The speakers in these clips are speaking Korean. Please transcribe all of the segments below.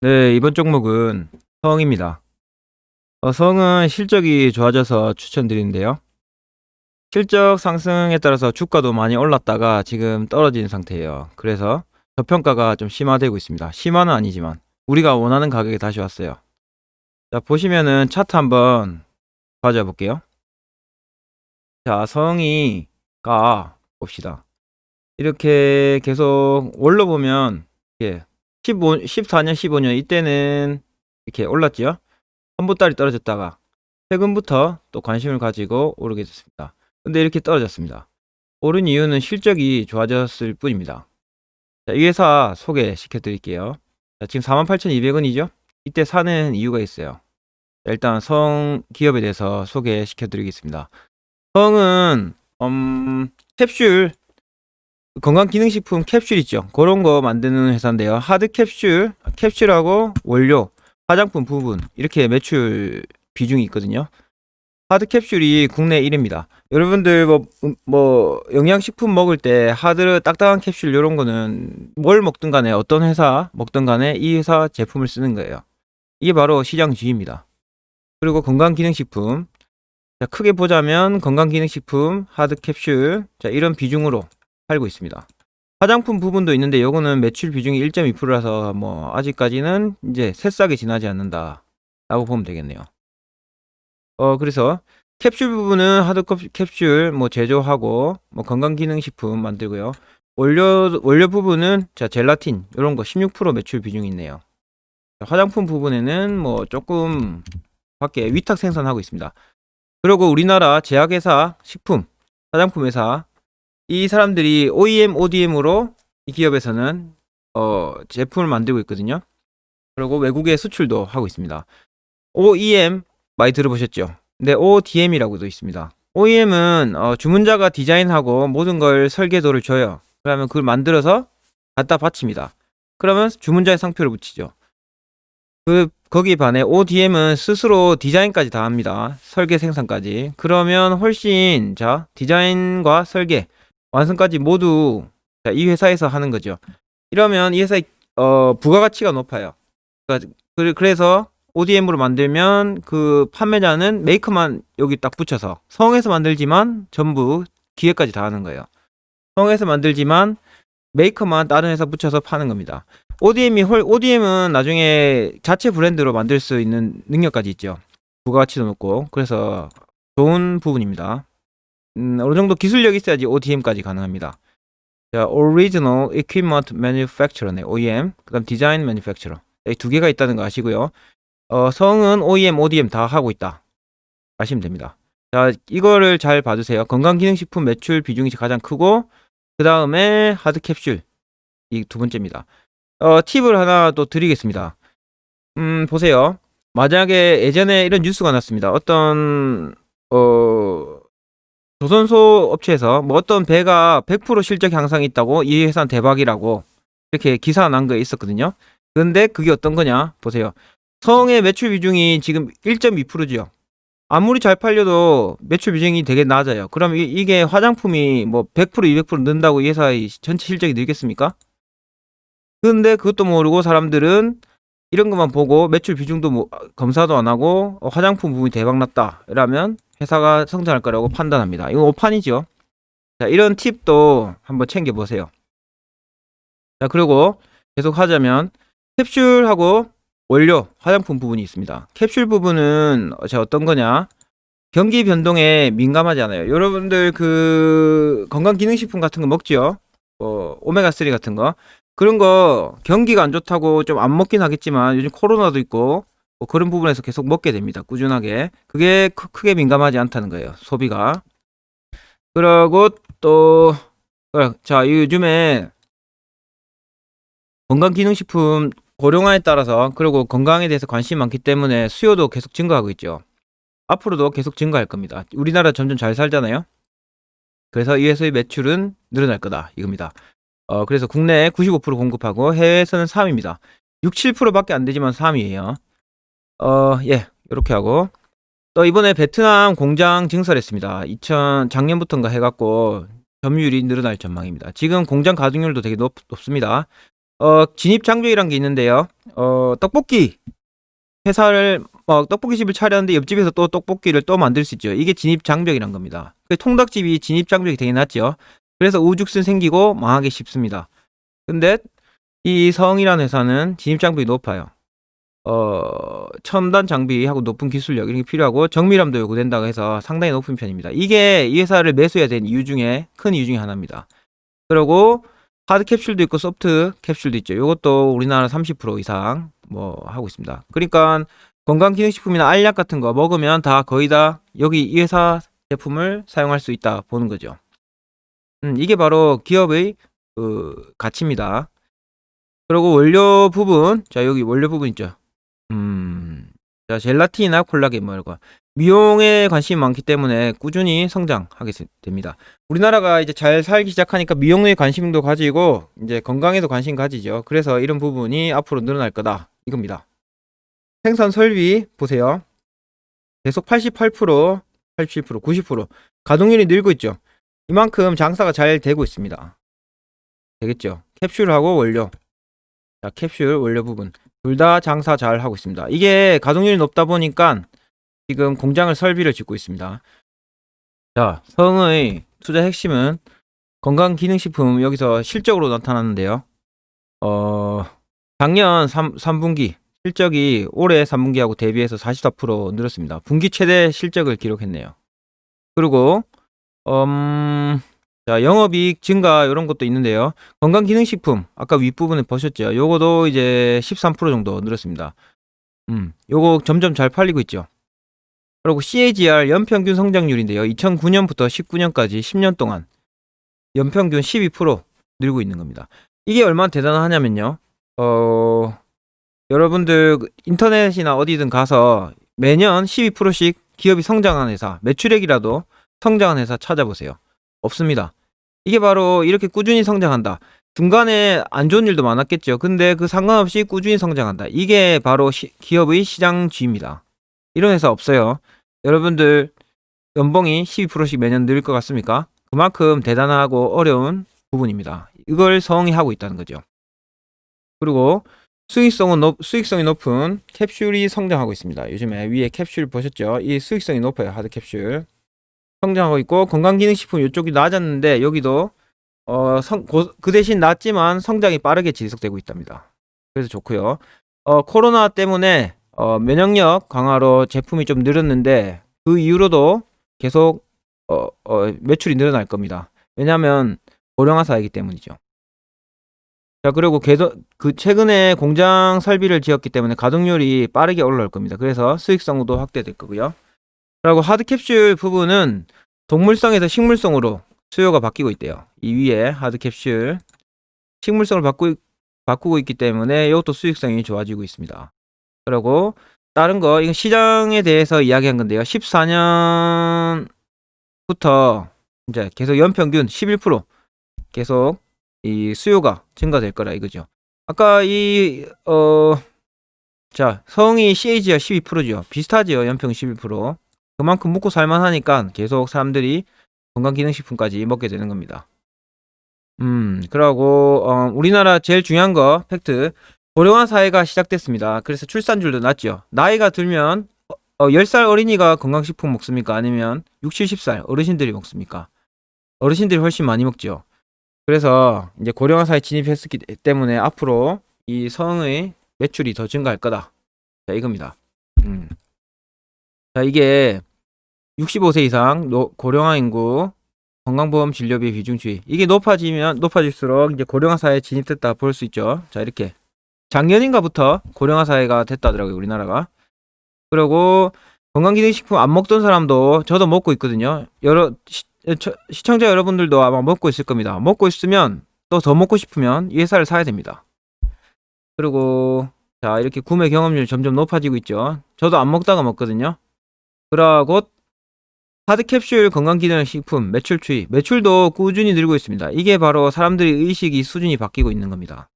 네, 이번 종목은 성입니다. 성은 실적이 좋아져서 추천드리는데요. 실적 상승에 따라서 주가도 많이 올랐다가 지금 떨어진 상태예요. 그래서 저평가가 좀 심화되고 있습니다. 심화는 아니지만 우리가 원하는 가격에 다시 왔어요. 자, 보시면은 차트 한번 가져와 볼게요. 자, 성이가 봅시다. 이렇게 계속 올라 보면 이렇게 14년, 15년 이때는 이렇게 올랐지요. 한 보따리 떨어졌다가 최근부터 또 관심을 가지고 오르게 됐습니다. 근데 이렇게 떨어졌습니다. 오른 이유는 실적이 좋아졌을 뿐입니다. 자, 이 회사 소개시켜 드릴게요. 자, 지금 48,200원이죠? 이때 사는 이유가 있어요. 자, 일단 성 기업에 대해서 소개시켜 드리겠습니다. 성은 캡슐 건강기능식품 캡슐 있죠? 그런 거 만드는 회사인데요. 하드 캡슐하고 원료, 화장품 부분 이렇게 매출 비중이 있거든요. 하드 캡슐이 국내 1위입니다. 여러분들 뭐 영양식품 먹을 때 하드 딱딱한 캡슐 이런 거는 뭘 먹든 간에 어떤 회사 먹든 간에 이 회사 제품을 쓰는 거예요. 이게 바로 시장주의입니다. 그리고 건강기능식품, 자, 크게 보자면 건강기능식품, 하드 캡슐, 자, 이런 비중으로 팔고 있습니다. 화장품 부분도 있는데 요거는 매출 비중이 1.2%라서 뭐 아직까지는 이제 새싹이 지나지 않는다 라고 보면 되겠네요. 그래서 캡슐 부분은 하드 캡슐 뭐 제조하고 뭐 건강기능식품 만들고요. 원료 부분은 자 젤라틴 이런 거 16% 매출 비중이 있네요. 화장품 부분에는 뭐 조금 밖에 위탁 생산하고 있습니다. 그리고 우리나라 제약회사, 식품, 화장품 회사 이 사람들이 OEM, ODM으로 이 기업에서는 제품을 만들고 있거든요. 그리고 외국에 수출도 하고 있습니다. OEM 많이 들어보셨죠? 네, ODM이라고도 있습니다. OEM은 주문자가 디자인하고 모든 걸 설계도를 줘요. 그러면 그걸 만들어서 갖다 바칩니다. 그러면 주문자의 상표를 붙이죠. 거기에 반해 ODM은 스스로 디자인까지 다 합니다. 설계 생산까지. 그러면 훨씬 디자인과 설계, 완성까지 모두 이 회사에서 하는 거죠. 이러면 이 회사의 부가가치가 높아요. 그래서 ODM으로 만들면 그 판매자는 메이커만 여기 딱 붙여서 성에서 만들지만 전부 기획까지 다 하는 거예요. 성에서 만들지만 메이커만 다른 회사 붙여서 파는 겁니다. ODM은 나중에 자체 브랜드로 만들 수 있는 능력까지 있죠. 부가가치도 높고 그래서 좋은 부분입니다. 어느 정도 기술력이 있어야지 ODM까지 가능합니다. 자, Original Equipment Manufacturer네, OEM. 그 다음 Design Manufacturer. 이 두 개가 있다는 거 아시고요. 성은 OEM, ODM 다 하고 있다. 아시면 됩니다. 자, 이거를 잘 봐주세요. 건강기능식품 매출 비중이 가장 크고, 그 다음에 하드캡슐. 이 두 번째입니다. 팁을 하나 또 드리겠습니다. 보세요. 만약에 예전에 이런 뉴스가 났습니다. 어떤, 조선소 업체에서 뭐 어떤 배가 100% 실적 향상이 있다고 이 회사는 대박이라고 이렇게 기사 난 거 있었거든요. 근데 그게 어떤 거냐? 보세요. 성의 매출 비중이 지금 1.2%죠. 아무리 잘 팔려도 매출 비중이 되게 낮아요. 그럼 이게 화장품이 뭐 100%, 200% 는다고 이 회사의 전체 실적이 늘겠습니까? 근데 그것도 모르고 사람들은 이런 것만 보고 매출 비중도 뭐 검사도 안 하고 화장품 부분이 대박 났다. 이러면 회사가 성장할 거라고 판단합니다. 이건 오판이죠. 자, 이런 팁도 한번 챙겨보세요. 자, 그리고 계속 하자면 캡슐하고 원료, 화장품 부분이 있습니다. 캡슐 부분은 어떤 거냐? 경기 변동에 민감하지 않아요. 여러분들 그 건강기능식품 같은 거 먹지요? 오메가3 같은 거. 그런 거 경기가 안 좋다고 좀 안 먹긴 하겠지만 요즘 코로나도 있고 뭐 그런 부분에서 계속 먹게 됩니다. 꾸준하게. 그게 크게 민감하지 않다는 거예요. 소비가. 그리고 또, 자, 요즘에 건강기능식품 고령화에 따라서 그리고 건강에 대해서 관심이 많기 때문에 수요도 계속 증가하고 있죠. 앞으로도 계속 증가할 겁니다. 우리나라 점점 잘 살잖아요. 그래서 이 회사의 매출은 늘어날 거다 이겁니다. 그래서 국내에 95% 공급하고 해외에서는 3위입니다. 6, 7%밖에 안 되지만 3위예요. 예, 이렇게 하고 또 이번에 베트남 공장 증설했습니다. 작년부터인가 해갖고 점유율이 늘어날 전망입니다. 지금 공장 가동률도 되게 높습니다. 진입 장벽이란 게 있는데요. 떡볶이 회사를 떡볶이집을 차렸는데 옆집에서 또 떡볶이를 또 만들 수 있죠. 이게 진입 장벽이란 겁니다. 그 통닭집이 진입 장벽이 되게 낮죠. 그래서 우죽순 생기고 망하기 쉽습니다. 근데 이 성이라는 회사는 진입 장벽이 높아요. 첨단 장비하고 높은 기술력 이런 게 필요하고 정밀함도 요구된다고 해서 상당히 높은 편입니다. 이게 이 회사를 매수해야 된 이유 중에 큰 이유 중에 하나입니다. 그리고 하드 캡슐도 있고 소프트 캡슐도 있죠. 요것도 우리나라 30% 이상 뭐 하고 있습니다. 그러니까 건강기능식품이나 알약 같은 거 먹으면 다 거의 다 여기 이 회사 제품을 사용할 수 있다 보는 거죠. 이게 바로 기업의 그 가치입니다. 그리고 원료 부분, 자 여기 원료 부분 있죠. 자 젤라틴이나 콜라겐 뭐 이런 거 미용에 관심이 많기 때문에 꾸준히 성장하게 됩니다. 우리나라가 이제 잘 살기 시작하니까 미용에 관심도 가지고 이제 건강에도 관심 가지죠. 그래서 이런 부분이 앞으로 늘어날 거다 이겁니다. 생산 설비 보세요. 계속 88%, 87%, 90% 가동률이 늘고 있죠. 이만큼 장사가 잘 되고 있습니다. 되겠죠. 캡슐하고 원료. 자, 캡슐 원료 부분 둘 다 장사 잘 하고 있습니다. 이게 가동률이 높다 보니까 지금 공장을 설비를 짓고 있습니다. 자, 성의 투자 핵심은 건강기능식품 여기서 실적으로 나타났는데요. 작년 3분기 실적이 올해 3분기하고 대비해서 44% 늘었습니다. 분기 최대 실적을 기록했네요. 그리고 자, 영업이익 증가 이런 것도 있는데요. 건강기능식품 아까 윗부분에 보셨죠? 요거도 이제 13% 정도 늘었습니다. 요거 점점 잘 팔리고 있죠. 그리고 CAGR 연평균 성장률인데요. 2009년부터 19년까지 10년 동안 연평균 12% 늘고 있는 겁니다. 이게 얼마나 대단하냐면요. 여러분들 인터넷이나 어디든 가서 매년 12%씩 기업이 성장한 회사, 매출액이라도 성장한 회사 찾아보세요. 없습니다. 이게 바로 이렇게 꾸준히 성장한다. 중간에 안 좋은 일도 많았겠죠. 근데 그 상관없이 꾸준히 성장한다. 이게 바로 기업의 시장주의입니다. 이런 회사 없어요. 여러분들 연봉이 12%씩 매년 늘 것 같습니까? 그만큼 대단하고 어려운 부분입니다. 이걸 성이 하고 있다는 거죠. 그리고 수익성이 높은 캡슐이 성장하고 있습니다. 요즘에 위에 캡슐 보셨죠? 이 수익성이 높아요. 하드 캡슐 성장하고 있고 건강기능식품 이쪽이 낮았는데 여기도 그 대신 낮지만 성장이 빠르게 지속되고 있답니다. 그래서 좋고요. 코로나 때문에 면역력 강화로 제품이 좀 늘었는데 그 이후로도 계속 매출이 늘어날 겁니다. 왜냐하면 고령화사이기 때문이죠. 자, 그리고 최근에 공장 설비를 지었기 때문에 가동률이 빠르게 올라올 겁니다. 그래서 수익성도 확대될 거고요. 그리고 하드캡슐 부분은 동물성에서 식물성으로 수요가 바뀌고 있대요. 이 위에 하드캡슐 식물성을 바꾸고 있기 때문에 이것도 수익성이 좋아지고 있습니다. 그리고 다른 거 이건 시장에 대해서 이야기한 건데요. 14년부터 이제 계속 연평균 11% 계속 이 수요가 증가될 거라 이거죠. 아까 자, 성이 CAGR 12%죠. 비슷하죠. 연평 11%. 그만큼 먹고 살만하니까 계속 사람들이 건강기능식품까지 먹게 되는 겁니다. 그러고 우리나라 제일 중요한 거 팩트 고령화 사회가 시작됐습니다. 그래서 출산율도 낮죠. 나이가 들면 10살 어린이가 건강식품 먹습니까? 아니면 60, 70살 어르신들이 먹습니까? 어르신들이 훨씬 많이 먹죠. 그래서 이제 고령화 사회에 진입했기 때문에 앞으로 이 성의 매출이 더 증가할 거다. 자, 이겁니다. 자, 이게 65세 이상 고령화 인구 건강보험 진료비 비중주의 이게 높아질수록 이제 고령화 사회에 진입됐다 볼 수 있죠. 자, 이렇게 작년인가부터 고령화 사회가 됐다더라고요, 우리나라가. 그리고 건강기능식품 안 먹던 사람도 저도 먹고 있거든요. 시청자 여러분들도 아마 먹고 있을 겁니다. 먹고 있으면 또 더 먹고 싶으면 이 회사를 사야 됩니다. 그리고 자, 이렇게 구매 경험률 점점 높아지고 있죠. 저도 안 먹다가 먹거든요. 그러고 하드캡슐 건강기능식품 매출 추이 매출도 꾸준히 늘고 있습니다. 이게 바로 사람들의 의식이 수준이 바뀌고 있는 겁니다.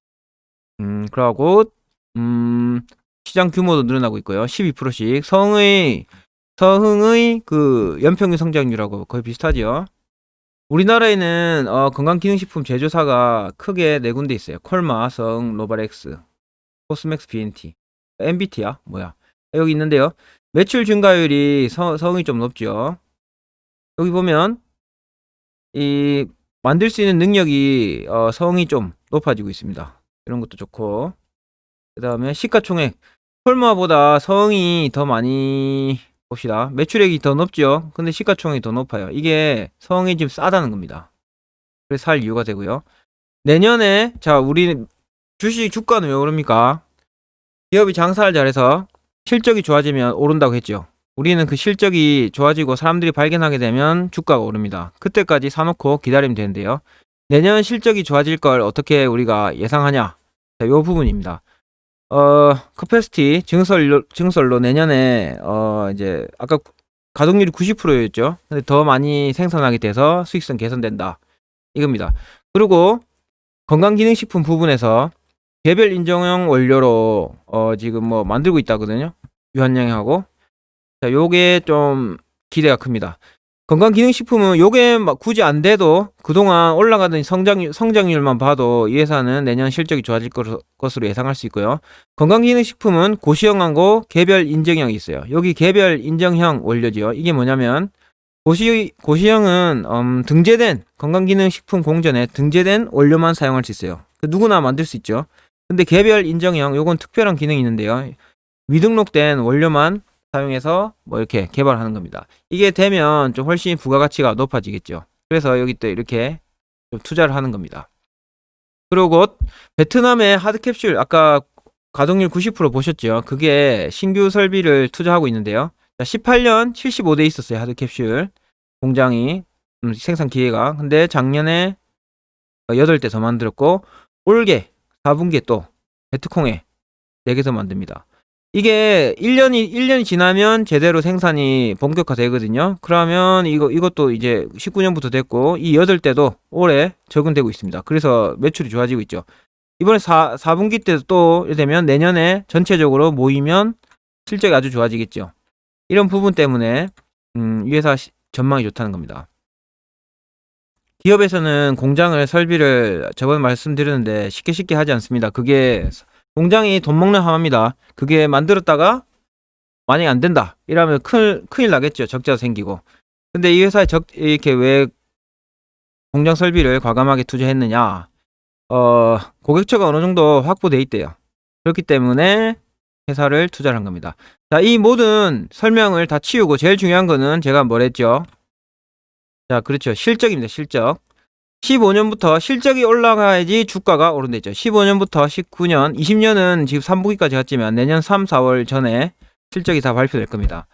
그러고 시장 규모도 늘어나고 있고요. 12%씩 서흥의 그 연평균 성장률하고 거의 비슷하죠. 우리나라에는 건강기능식품 제조사가 크게 4군데 있어요. 콜마, 성, 노바렉스, 코스맥스, BNT, MBT야 뭐야 여기 있는데요. 매출 증가율이 성이 좀 높죠. 여기 보면 이 만들 수 있는 능력이 성이 좀 높아지고 있습니다. 이런 것도 좋고, 그 다음에 시가총액 콜마보다 성이 더 많이, 봅시다. 매출액이 더 높죠. 근데 시가총액이 더 높아요. 이게 성이 지금 싸다는 겁니다. 그래서 살 이유가 되고요. 내년에 자 우리 주식 주가는 왜 오릅니까? 기업이 장사를 잘해서 실적이 좋아지면 오른다고 했죠. 우리는 그 실적이 좋아지고 사람들이 발견하게 되면 주가가 오릅니다. 그때까지 사놓고 기다리면 되는데요. 내년 실적이 좋아질 걸 어떻게 우리가 예상하냐? 자, 요 부분입니다. 커패시티 증설로 내년에 이제 아까 가동률이 90%였죠. 근데 더 많이 생산하게 돼서 수익성 개선된다. 이겁니다. 그리고 건강기능식품 부분에서 개별 인정형 원료로 지금 뭐 만들고 있다거든요. 유한양하고. 자, 요게 좀 기대가 큽니다. 건강기능식품은 요게 막 굳이 안 돼도 그동안 올라가던 성장률만 봐도 이 회사는 내년 실적이 좋아질 것으로 예상할 수 있고요. 건강기능식품은 고시형하고 개별 인정형이 있어요. 여기 개별 인정형 원료죠. 이게 뭐냐면 고시형은 등재된 건강기능식품 공전에 등재된 원료만 사용할 수 있어요. 누구나 만들 수 있죠. 근데 개별 인정형 요건 특별한 기능이 있는데요. 미등록된 원료만 사용해서 뭐 이렇게 개발하는 겁니다. 이게 되면 좀 훨씬 부가가치가 높아지겠죠. 그래서 여기 또 이렇게 좀 투자를 하는 겁니다. 그리고 베트남의 하드캡슐 아까 가동률 90% 보셨죠? 그게 신규 설비를 투자하고 있는데요. 18년 75대 있었어요. 하드캡슐 공장이 생산 기회가. 근데 작년에 8대 더 만들었고 올해 4분기에 또 베트콩에 4개 더 만듭니다. 이게 1년이 지나면 제대로 생산이 본격화 되거든요. 그러면 이것도 이제 19년부터 됐고 이 8대도 올해 적용되고 있습니다. 그래서 매출이 좋아지고 있죠. 이번에 4분기 때도 또 되면 내년에 전체적으로 모이면 실적이 아주 좋아지겠죠. 이런 부분 때문에 이 회사 전망이 좋다는 겁니다. 기업에서는 공장을 설비를 저번에 말씀드렸는데 쉽게 하지 않습니다. 그게 공장이 돈 먹는 함합니다. 그게 만들었다가 만약에 안 된다 이러면 큰일 나겠죠. 적자가 생기고. 근데 이 회사에 이렇게 왜 공장 설비를 과감하게 투자했느냐? 고객처가 어느 정도 확보돼 있대요. 그렇기 때문에 회사를 투자를 한 겁니다. 자, 이 모든 설명을 다 치우고 제일 중요한 거는 제가 뭐랬죠? 자, 그렇죠. 실적입니다. 실적. 15년부터 실적이 올라가야지 주가가 오른다 했죠. 15년부터 19년, 20년은 지금 3분기까지 갔지만 내년 3, 4월 전에 실적이 다 발표될 겁니다.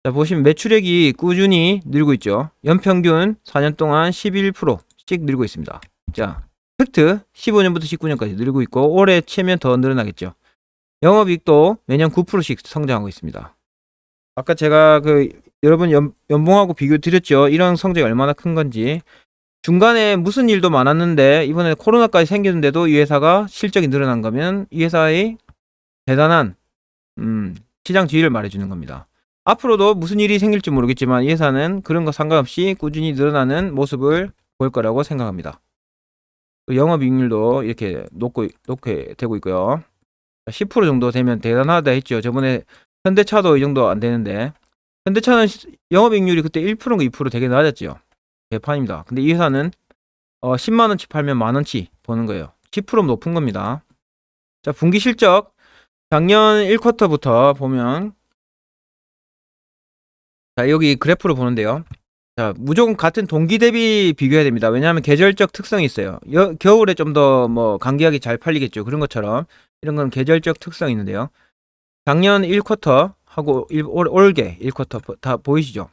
자, 보시면 매출액이 꾸준히 늘고 있죠. 연평균 4년 동안 11%씩 늘고 있습니다. 자, 팩트 15년부터 19년까지 늘고 있고 올해 채면 더 늘어나겠죠. 영업이익도 매년 9%씩 성장하고 있습니다. 아까 제가 여러분 연봉하고 비교 드렸죠. 이런 성적이 얼마나 큰 건지. 중간에 무슨 일도 많았는데 이번에 코로나까지 생겼는데도 이 회사가 실적이 늘어난 거면 이 회사의 대단한 시장 지위를 말해주는 겁니다. 앞으로도 무슨 일이 생길지 모르겠지만 이 회사는 그런 거 상관없이 꾸준히 늘어나는 모습을 보일 거라고 생각합니다. 영업이익률도 이렇게 높게 되고 있고요. 10% 정도 되면 대단하다 했죠. 저번에 현대차도 이 정도 안 되는데 현대차는 영업이익률이 그때 1%인가 2% 되게 낮았죠. 개판입니다. 근데 이 회사는 10만원치 팔면 만원치 버는 거예요. 10% 높은 겁니다. 자, 분기 실적 작년 1쿼터부터 보면 자, 여기 그래프를 보는데요. 자, 무조건 같은 동기 대비 비교해야 됩니다. 왜냐하면 계절적 특성이 있어요. 겨울에 좀 더 뭐 감기약이 잘 팔리겠죠. 그런 것처럼 이런 건 계절적 특성이 있는데요. 작년 1쿼터 하고 올해 1쿼터 다 보이시죠?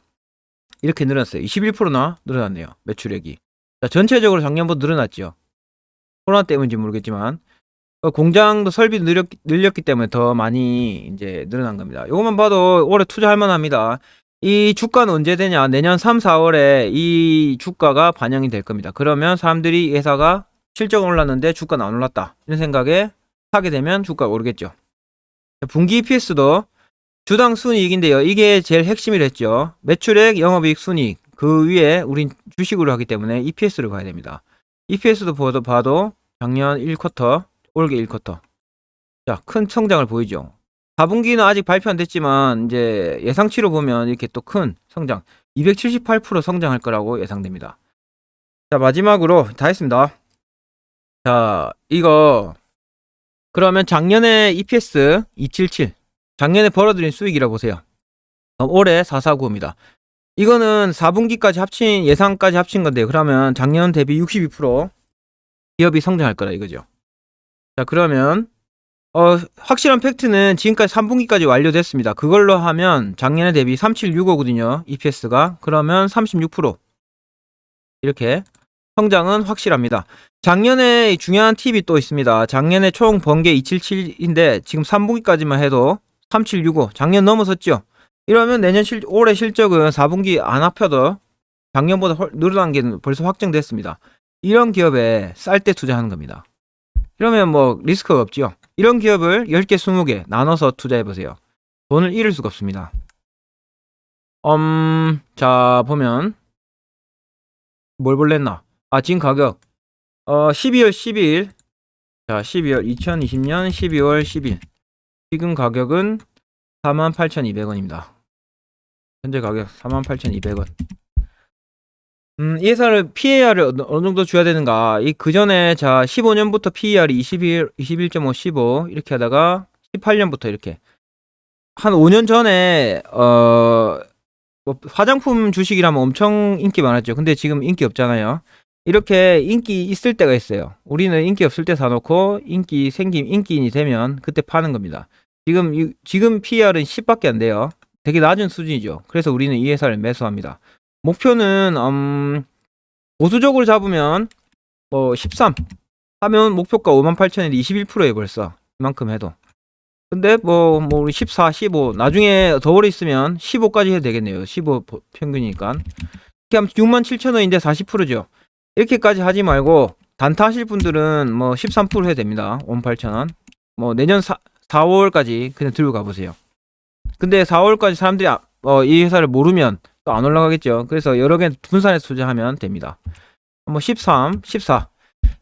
이렇게 늘었어요. 21%나 늘어났네요. 매출액이. 자, 전체적으로 작년보다 늘어났죠. 코로나 때문인지 모르겠지만 공장도 설비 늘렸기 때문에 더 많이 이제 늘어난 겁니다. 이것만 봐도 올해 투자할 만합니다. 이 주가는 언제 되냐? 내년 3, 4월에 이 주가가 반영이 될 겁니다. 그러면 사람들이 회사가 실적은 올랐는데 주가는 안 올랐다. 이런 생각에 하게 되면 주가가 오르겠죠. 분기 EPS도 주당 순이익인데요. 이게 제일 핵심이랬죠. 매출액, 영업이익, 순이익. 그 위에 우린 주식으로 하기 때문에 EPS를 봐야 됩니다. EPS도 봐도 작년 1쿼터, 올해 1쿼터. 자, 큰 성장을 보이죠. 4분기는 아직 발표 안 됐지만 이제 예상치로 보면 이렇게 또 큰 성장, 278% 성장할 거라고 예상됩니다. 자, 마지막으로 다 했습니다. 자, 이거 그러면 작년에 EPS 277, 작년에 벌어들인 수익이라고 보세요. 올해 449입니다. 이거는 4분기까지 합친 예상까지 합친 건데, 그러면 작년 대비 62% 기업이 성장할 거라 이거죠. 자, 그러면 확실한 팩트는 지금까지 3분기까지 완료됐습니다. 그걸로 하면 작년에 대비 3765거든요. EPS가. 그러면 36% 이렇게 성장은 확실합니다. 작년에 중요한 팁이 또 있습니다. 작년에 총 번개 277인데 지금 3분기까지만 해도 3765 작년 넘어섰죠. 이러면 내년 올해 실적은 4분기 안 합혀도 작년보다 늘어난 게 벌써 확정됐습니다. 이런 기업에 쌀 때 투자하는 겁니다. 이러면 뭐 리스크가 없죠. 이런 기업을 10개, 20개 나눠서 투자해보세요. 돈을 잃을 수가 없습니다. 자, 보면 뭘 볼랬나? 지금 가격 12월 12일, 자, 2020년 12월 10일 지금 가격은 48,200원입니다. 현재 가격 48,200원. 이 회사를 PER을 어느 정도 줘야 되는가? 그 전에 자 15년부터 PER이 21.5, 15 이렇게 하다가 18년부터 이렇게 한 5년 전에 뭐 화장품 주식이라면 엄청 인기 많았죠. 근데 지금 인기 없잖아요. 이렇게 인기 있을 때가 있어요. 우리는 인기 없을 때 사놓고 인기인이 되면 그때 파는 겁니다. 지금 PER은 10밖에 안 돼요. 되게 낮은 수준이죠. 그래서 우리는 이 회사를 매수합니다. 목표는 보수적으로 잡으면 13 하면 목표가 58,000인데 21%에 벌써 이만큼 해도. 근데 우리 14, 15 나중에 더 오래 있으면 15까지 해도 되겠네요. 15 평균이니까. 이렇게 하면 67,000원인데 40%죠. 이렇게까지 하지 말고 단타 하실 분들은 13% 해도 됩니다. 58,000원. 내년 4월까지 그냥 들고 가보세요. 근데 4월까지 사람들이 이 회사를 모르면 또 안 올라가겠죠. 그래서 여러 개 분산해서 투자하면 됩니다. 13, 14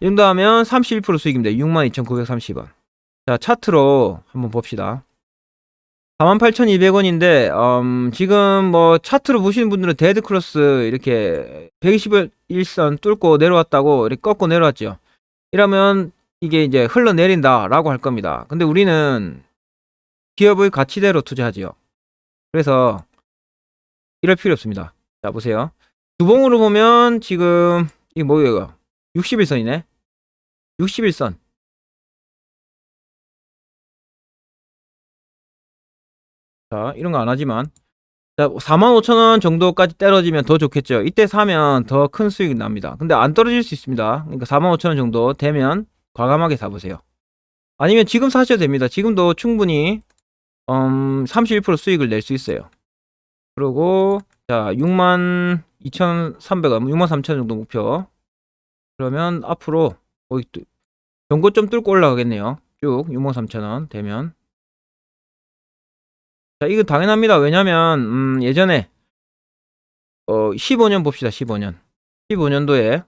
이 정도 하면 31% 수익입니다. 62,930원. 자, 차트로 한번 봅시다. 48,200원인데 지금 차트로 보시는 분들은 데드크로스 이렇게 121선 뚫고 내려왔다고 이렇게 꺾고 내려왔죠. 이러면 이게 이제 흘러내린다 라고 할 겁니다. 근데 우리는 기업의 가치대로 투자하지요. 그래서 이럴 필요 없습니다. 자, 보세요. 주봉으로 보면 지금 이게 뭐예요? 61선이네. 61선. 자, 이런 거 안 하지만 자, 45,000원 정도까지 떨어지면 더 좋겠죠. 이때 사면 더 큰 수익이 납니다. 근데 안 떨어질 수 있습니다. 그러니까 45,000원 정도 되면 과감하게 사보세요. 아니면 지금 사셔도 됩니다. 지금도 충분히 31% 수익을 낼 수 있어요. 그리고 자 62,300원, 63,000원 정도 목표. 그러면 앞으로 경고점 뚫고 올라가겠네요. 쭉 63,000원 되면. 자, 이거 당연합니다. 왜냐면 예전에 15년 봅시다. 15년도에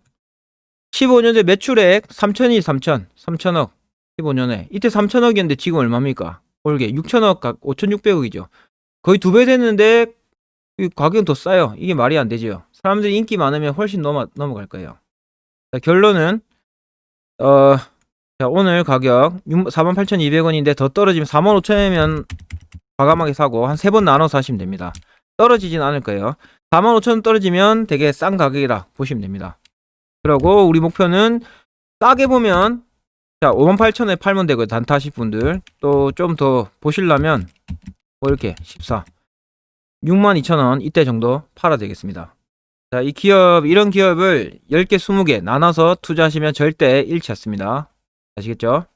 매출액 3천이 3천억 15년에 이때 3천억이었는데 지금 얼마입니까? 올게 6천억 5,600억이죠. 거의 2배 됐는데 가격은 더 싸요. 이게 말이 안 되죠. 사람들이 인기 많으면 훨씬 넘어갈 거예요. 자, 결론은 자, 오늘 가격 48,200원인데 더 떨어지면 45,000원이면 과감하게 사고 한 3번 나눠서 하시면 됩니다. 떨어지진 않을 거예요. 45,000원 떨어지면 되게 싼 가격이라 보시면 됩니다. 그리고 우리 목표는 싸게 보면 자 58,000원에 팔면 되고요. 단타 하실 분들 또 좀 더 보시려면 이렇게 14 62,000원 이때 정도 팔아야 되겠습니다. 자, 이런 기업을 10개, 20개 나눠서 투자하시면 절대 잃지 않습니다. 아시겠죠?